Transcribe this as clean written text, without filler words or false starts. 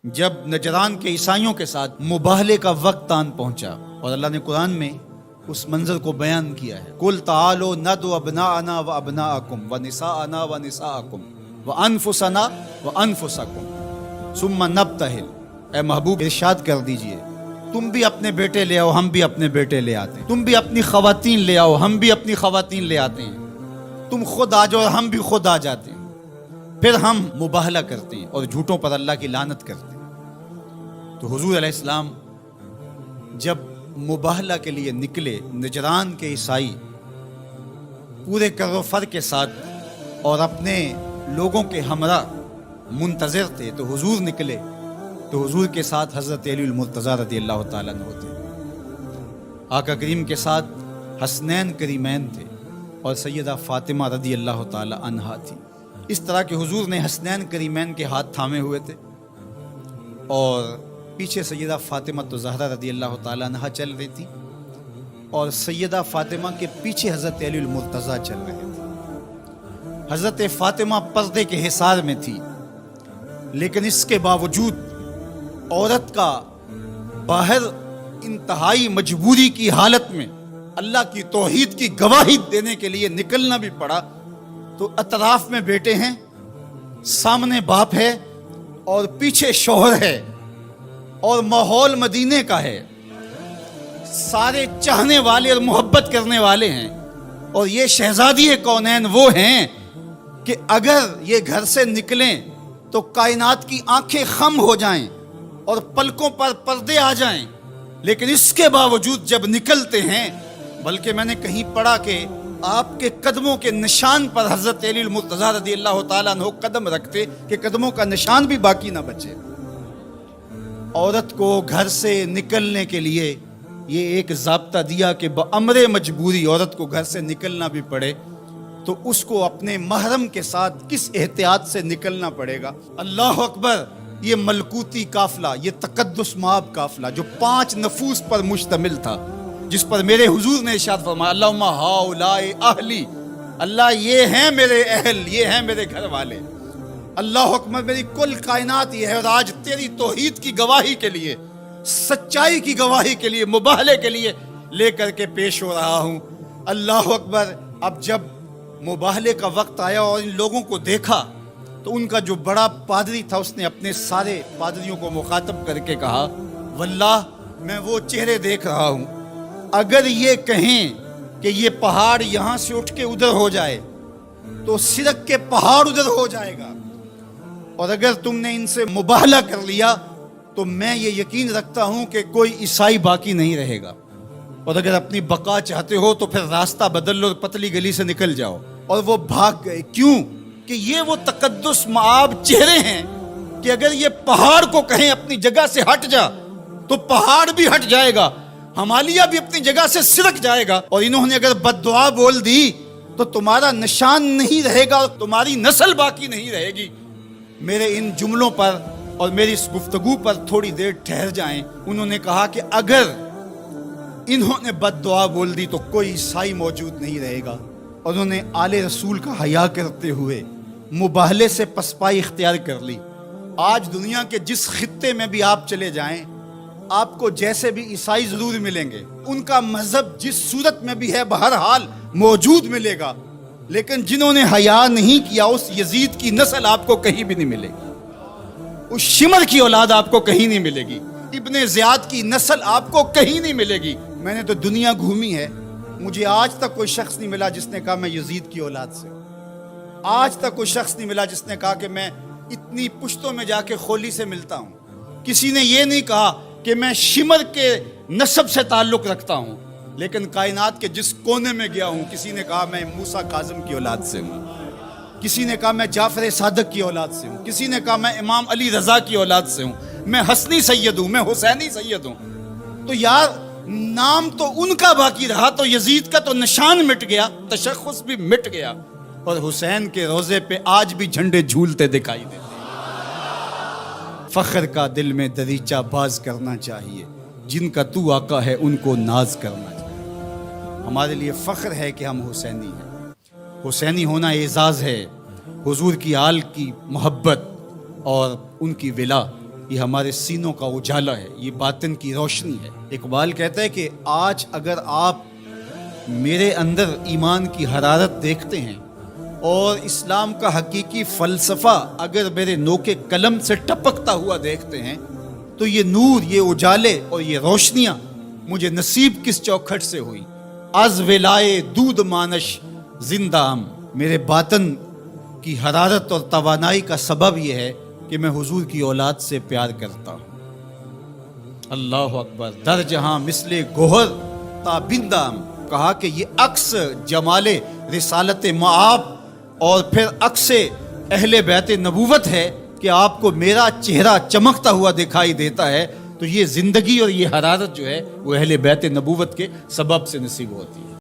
جب نجران کے عیسائیوں کے ساتھ مباہلے کا وقت آن پہنچا اور اللہ نے قرآن میں اس منظر کو بیان کیا ہے، قُلْ تَعَالُوا نَدْعُ أَبْنَاءَنَا وَأَبْنَاءَكُمْ وَنِسَاءَنَا وَنِسَاءَكُمْ وَأَنفُسَنَا وَأَنفُسَكُمْ ثُمَّ نَبْتَهِلْ۔ اے محبوب ارشاد کر دیجئے تم بھی اپنے بیٹے لے آؤ، ہم بھی اپنے بیٹے لے آتے ہیں، تم بھی اپنی خواتین لے آؤ، ہم بھی اپنی خواتین لے آتے ہیں، تم خود آ جاؤ اور ہم بھی خود آ جاتے ہیں، پھر ہم مباہلہ کرتے ہیں اور جھوٹوں پر اللہ کی لعنت کرتے ہیں۔ تو حضور علیہ السلام جب مباہلہ کے لیے نکلے، نجران کے عیسائی پورے کر و فر کے ساتھ اور اپنے لوگوں کے ہمراہ منتظر تھے، تو حضور نکلے تو حضور کے ساتھ حضرت علی المرتضیٰ رضی اللہ تعالیٰ عنہ تھے، آقا کریم کے ساتھ حسنین کریمین تھے اور سیدہ فاطمہ رضی اللہ تعالیٰ عنہا تھی۔ اس طرح کہ حضور نے حسنین کریمین کے ہاتھ تھامے ہوئے تھے اور پیچھے سیدہ فاطمہ تو زہرا رضی اللہ تعالیٰ عنہا چل رہی تھی اور سیدہ فاطمہ کے پیچھے حضرت علی المرتضیٰ چل رہے تھے۔ حضرت فاطمہ پردے کے حصار میں تھی، لیکن اس کے باوجود عورت کا باہر انتہائی مجبوری کی حالت میں اللہ کی توحید کی گواہی دینے کے لیے نکلنا بھی پڑا۔ تو اطراف میں بیٹے ہیں، سامنے باپ ہے اور پیچھے شوہر ہے اور ماحول مدینے کا ہے، سارے چاہنے والے اور محبت کرنے والے ہیں، اور یہ شہزادی کونین وہ ہیں کہ اگر یہ گھر سے نکلیں تو کائنات کی آنکھیں خم ہو جائیں اور پلکوں پر پردے آ جائیں، لیکن اس کے باوجود جب نکلتے ہیں، بلکہ میں نے کہیں پڑھا کہ آپ کے قدموں کے نشان پر حضرت علی المرتضیٰ رضی اللہ تعالیٰ عنہ قدم رکھتے کہ قدموں کا نشان بھی باقی نہ بچے۔ عورت کو گھر سے نکلنے کے لیے یہ ایک ضابطہ دیا کہ بامر مجبوری عورت کو گھر سے نکلنا بھی پڑے تو اس کو اپنے محرم کے ساتھ کس احتیاط سے نکلنا پڑے گا۔ اللہ اکبر! یہ ملکوتی قافلہ، یہ تقدس مآب قافلہ جو 5 نفوس پر مشتمل تھا، جس پر میرے حضور نے ارشاد فرمایا اللہم ہؤلاء اہلی، اللہ یہ ہیں میرے اہل، یہ ہیں میرے گھر والے۔ اللہ اکبر! میری کل کائنات یہ ہے، اور آج تیری توحید کی گواہی کے لیے، سچائی کی گواہی کے لیے، مباہلے کے لیے لے کر کے پیش ہو رہا ہوں۔ اللہ اکبر! اب جب مباہلے کا وقت آیا اور ان لوگوں کو دیکھا تو ان کا جو بڑا پادری تھا اس نے اپنے سارے پادریوں کو مخاطب کر کے کہا واللہ میں وہ چہرے دیکھ رہا ہوں، اگر یہ کہیں کہ یہ پہاڑ یہاں سے اٹھ کے ادھر ہو جائے تو سرک کے پہاڑ ادھر ہو جائے گا، اور اگر تم نے ان سے مباہلہ کر لیا تو میں یہ یقین رکھتا ہوں کہ کوئی عیسائی باقی نہیں رہے گا، اور اگر اپنی بقا چاہتے ہو تو پھر راستہ بدل لو اور پتلی گلی سے نکل جاؤ۔ اور وہ بھاگ گئے، کیوں کہ یہ وہ تقدس مآب چہرے ہیں کہ اگر یہ پہاڑ کو کہیں اپنی جگہ سے ہٹ جا تو پہاڑ بھی ہٹ جائے گا، ہمالیہ بھی اپنی جگہ سے سرک جائے گا، اور انہوں نے اگر بد دعا بول دی تو تمہارا نشان نہیں رہے گا اور تمہاری نسل باقی نہیں رہے گی۔ میرے ان جملوں پر اور میری اس گفتگو پر تھوڑی دیر ٹھہر جائیں۔ انہوں نے کہا کہ اگر انہوں نے بد دعا بول دی تو کوئی عیسائی موجود نہیں رہے گا، اور انہوں نے آل رسول کا حیا کرتے ہوئے مباہلے سے پسپائی اختیار کر لی۔ آج دنیا کے جس خطے میں بھی آپ چلے جائیں، آپ کو جیسے بھی عیسائی ضرور ملیں گے، ان کا مذہب جس صورت میں بھی ہے بہرحال موجود ملے گا، لیکن جنہوں نے حیا نہیں کیا اس یزید کی نسل آپ کو کہیں بھی نہیں ملے گی، اس شمر کی اولاد آپ کو کہیں نہیں ملے گی، ابن زیاد کی نسل آپ کو کہیں نہیں ملے گی۔ میں نے تو دنیا گھومی ہے، مجھے آج تک کوئی شخص نہیں ملا جس نے کہا میں یزید کی اولاد سے، آج تک کوئی شخص نہیں ملا جس نے کہا کہ میں اتنی پشتوں میں جا کے خولی سے ملتا ہوں، کسی نے یہ نہیں کہا کہ میں شمر کے نسب سے تعلق رکھتا ہوں، لیکن کائنات کے جس کونے میں گیا ہوں کسی نے کہا میں موسیٰ کاظم کی اولاد سے ہوں، کسی نے کہا میں جعفر صادق کی اولاد سے ہوں، کسی نے کہا میں امام علی رضا کی اولاد سے ہوں، میں حسنی سید ہوں، میں حسینی سید ہوں۔ تو یار نام تو ان کا باقی رہا، تو یزید کا تو نشان مٹ گیا، تشخص بھی مٹ گیا، اور حسین کے روزے پہ آج بھی جھنڈے جھولتے دکھائی دیتے۔ فخر کا دل میں دریچہ باز کرنا چاہیے، جن کا تو آقا ہے ان کو ناز کرنا چاہیے۔ ہمارے لیے فخر ہے کہ ہم حسینی ہیں، حسینی ہونا اعزاز ہے، حضور کی آل کی محبت اور ان کی ولا یہ ہمارے سینوں کا اجالا ہے، یہ باطن کی روشنی ہے۔ اقبال کہتا ہے کہ آج اگر آپ میرے اندر ایمان کی حرارت دیکھتے ہیں اور اسلام کا حقیقی فلسفہ اگر میرے نوک قلم سے ٹپکتا ہوا دیکھتے ہیں، تو یہ نور، یہ اجالے اور یہ روشنیاں مجھے نصیب کس چوکھٹ سے ہوئی؟ از ولائے دودھ مانش زندہ میرے باطن کی حرارت اور توانائی کا سبب یہ ہے کہ میں حضور کی اولاد سے پیار کرتا ہوں۔ اللہ اکبر۔ در جہاں مثل گوہر تابندام، کہا کہ یہ عکس جمال رسالت معاب اور پھر عکس اہل بیت نبوت ہے کہ آپ کو میرا چہرہ چمکتا ہوا دکھائی دیتا ہے، تو یہ زندگی اور یہ حرارت جو ہے وہ اہل بیت نبوت کے سبب سے نصیب ہوتی ہے۔